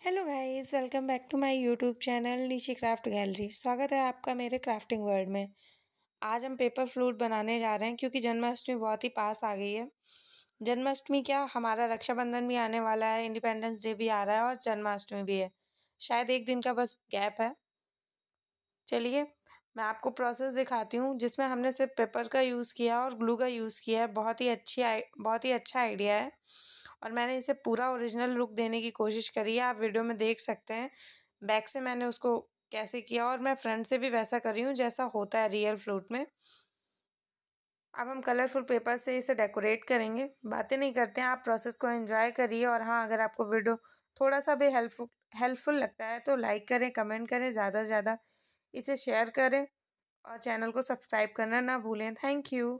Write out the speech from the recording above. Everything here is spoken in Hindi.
Hello guys, welcome back to my YouTube channel Nishi craft gallery. स्वागत है आपका मेरे क्राफ्टिंग वर्ल्ड में। आज हम पेपर फ्लूट बनाने जा रहे हैं क्योंकि जन्माष्टमी बहुत ही पास आ गई है। जन्माष्टमी क्या, हमारा रक्षाबंधन भी आने वाला है, इंडिपेंडेंस डे भी आ रहा है और जन्माष्टमी भी है। शायद एक दिन का बस गैप है। चलिए मैं आपको प्रोसेस दिखाती हूँ जिसमें हमने सिर्फ पेपर का यूज़ किया और ग्लू का यूज़ किया है। बहुत ही अच्छा आइडिया है और मैंने इसे पूरा ओरिजिनल लुक देने की कोशिश करी है। आप वीडियो में देख सकते हैं बैक से मैंने उसको कैसे किया और मैं फ्रंट से भी वैसा कर रही हूँ जैसा होता है रियल फ्लूट में। अब हम कलरफुल पेपर से इसे डेकोरेट करेंगे। बातें नहीं करते हैं, आप प्रोसेस को एंजॉय करिए। और हाँ, अगर आपको वीडियो थोड़ा सा भी हेल्पफुल लगता है तो लाइक करें, कमेंट करें, ज़्यादा से ज़्यादा इसे शेयर करें और चैनल को सब्सक्राइब करना ना भूलें। Thank you.